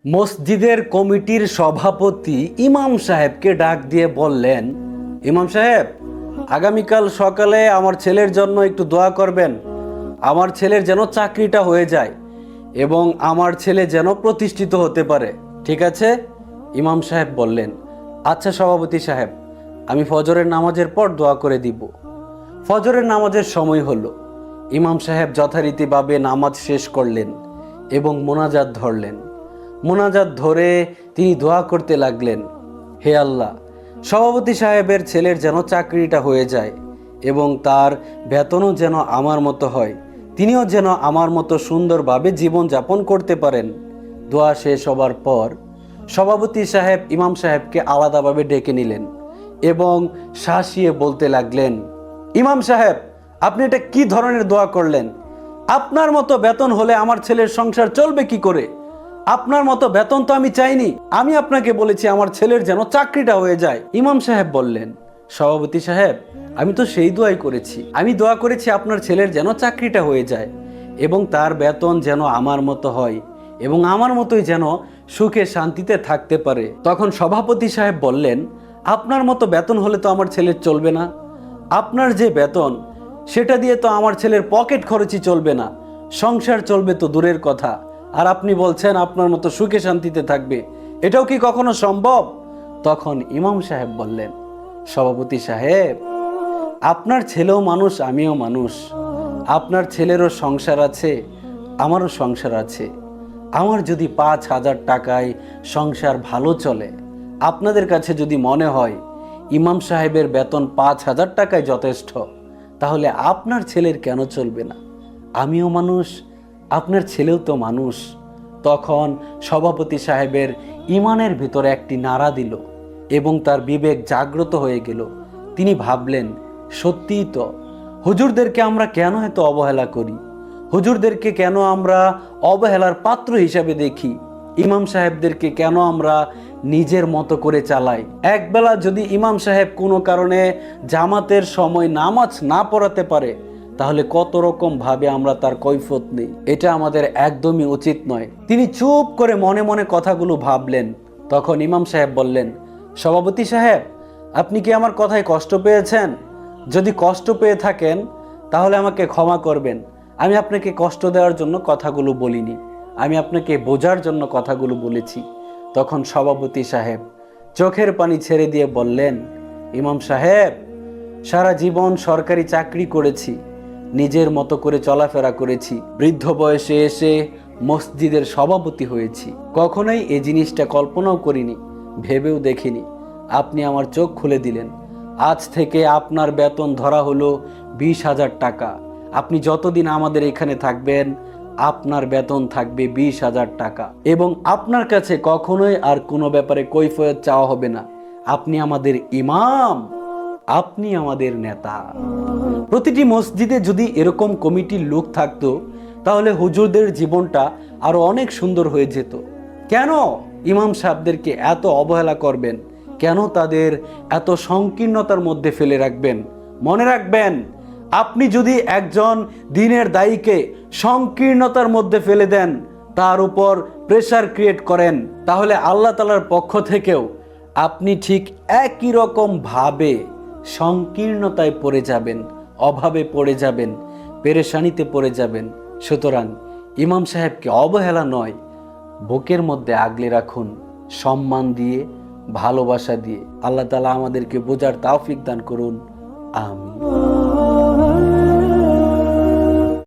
মসজিদের কমিটির সভাপতি ইমাম সাহেবকে ডাক দিয়ে বললেন, ইমাম সাহেব, আগামীকাল সকালে আমার ছেলের জন্য একটু দোয়া করবেন। আমার ছেলের যেন চাকরিটা হয়ে যায় এবং আমার ছেলে যেন প্রতিষ্ঠিত হতে পারে। ঠিক আছে? ইমাম সাহেব বললেন, আচ্ছা সভাপতি সাহেব, আমি ফজরের নামাজের পর দোয়া করে দিব। ফজরের নামাজের সময় হলো। ইমাম সাহেব যথারীতিভাবে নামাজ শেষ করলেন এবং মোনাজাত ধরলেন। মোনাজাত ধরে তিনি দোয়া করতে লাগলেন, হে আল্লাহ, সভাপতি সাহেবের ছেলের যেন চাকরিটা হয়ে যায় এবং তার বেতনও যেন আমার মতো হয়, তিনিও যেন আমার মতো সুন্দরভাবে জীবনযাপন করতে পারেন। দোয়া শেষ হবার পর সভাপতি সাহেব ইমাম সাহেবকে আলাদাভাবে ডেকে নিলেন এবং শাসিয়ে বলতে লাগলেন, ইমাম সাহেব, আপনি এটা কি ধরনের দোয়া করলেন? আপনার মতো বেতন হলে আমার ছেলের সংসার চলবে কি করে? আপনার মতো বেতন তো আমি চাইনি। আমি আপনাকে বলেছি আমার ছেলের যেন চাকরিটা হয়ে যায়। ইমাম সাহেব বললেন, সভাপতি সাহেব, আমি তো সেই দোয়াই করেছি। আমি দোয়া করেছি আপনার ছেলের যেন চাকরিটা হয়ে যায় এবং তার বেতন যেন আমার মতো হয় এবং আমার মতোই যেন সুখে শান্তিতে থাকতে পারে। তখন সভাপতি সাহেব বললেন, আপনার মতো বেতন হলে তো আমার ছেলের চলবে না। আপনার যে বেতন, সেটা দিয়ে তো আমার ছেলের পকেট খরচই চলবে না, সংসার চলবে তো দূরের কথা। আর আপনি বলছেন আপনার মতো সুখে শান্তিতে থাকবে, এটাও কি কখনো সম্ভব? তখন ইমাম সাহেব বললেন, সভাপতি সাহেব, আপনার ছেলেও মানুষ, আমিও মানুষ। আপনার ছেলেরও সংসার আছে, আমারও সংসার আছে। আমার যদি 5,000 টাকায় সংসার ভালো চলে, আপনাদের কাছে যদি মনে হয় ইমাম সাহেবের বেতন 5,000 টাকায় যথেষ্ট, তাহলে আপনার ছেলের কেন চলবে না? আমিও মানুষ, আপনার ছেলেও তো মানুষ। তখন সভাপতি সাহেবের ইমানের ভিতরে একটি নাড়া দিল এবং তার বিবেক জাগ্রত হয়ে গেল। তিনি ভাবলেন, সত্যিই তো, হুজুরদেরকে আমরা কেন এত অবহেলা করি? হুজুরদেরকে কেন আমরা অবহেলার পাত্র হিসাবে দেখি? ইমাম সাহেবদেরকে কেন আমরা নিজের মতো করে চালাই? একবেলা যদি ইমাম সাহেব কোনো কারণে জামাতের সময় নামাজ না পড়াতে পারে, তাহলে কত রকম ভাবে আমরা তার কৈফিয়ত নেই। এটা আমাদের একদমই উচিত নয়। তিনি চুপ করে মনে মনে কথাগুলো ভাবলেন। তখন ইমাম সাহেব বললেন, সভাপতি সাহেব, আপনি কি আমার কথায় কষ্ট পেয়েছেন? যদি কষ্ট পেয়ে থাকেন তাহলে আমাকে ক্ষমা করবেন। আমি আপনাকে কষ্ট দেওয়ার জন্য কথাগুলো বলিনি, আমি আপনাকে বোঝার জন্য কথাগুলো বলেছি। তখন সভাপতি সাহেব চোখের পানি ছেড়ে দিয়ে বললেন, ইমাম সাহেব, সারা জীবন সরকারি চাকরি করেছি, নিজের মতো করে চলাফেরা করেছি, বৃদ্ধ বয়সে এসে মসজিদের সভাপতি হয়েছি। কখনোই এই জিনিসটা কল্পনাও করিনি, ভেবেও দেখিনি। আপনি আমার চোখ খুলে দিলেন। আজ থেকে আপনার বেতন ধরা হলো 20,000 টাকা। আপনি যতদিন আমাদের এখানে থাকবেন, আপনার বেতন থাকবে 20,000 টাকা এবং আপনার কাছে কখনোই আর কোনো ব্যাপারে কৈফিয়ত চাওয়া হবে না। আপনি আমাদের ইমাম, আপনি আমাদের নেতা। প্রতিটি মসজিদে যদি এরকম কমিটির লোক থাকতো, তাহলে হুজুরদের জীবনটা আরো অনেক সুন্দর হয়ে যেত। কেন ইমাম সাহেবদেরকে এত অবহেলা করবেন? কেন তাদের এত সংকীর্ণতার মধ্যে ফেলে রাখবেন? মনে রাখবেন, আপনি যদি একজন দ্বীনের দায়ীকে সংকীর্ণতার মধ্যে ফেলে দেন, তার উপর প্রেসার ক্রিয়েট করেন, তাহলে আল্লাহ তাআলার পক্ষ থেকেও আপনি ঠিক একই রকম ভাবে সংকীর্ণতায় পড়ে যাবেন, অভাবে পড়ে যাবেন, পেরেশানিতে পড়ে যাবেন। সুতরাং ইমাম সাহেবকে অবহেলা নয়, বুকের মধ্যে আগলে রাখুন, সম্মান দিয়ে, ভালোবাসা দিয়ে। আল্লাহ তাআলা আমাদেরকে বোঝার তৌফিক দান করুন। আমিন।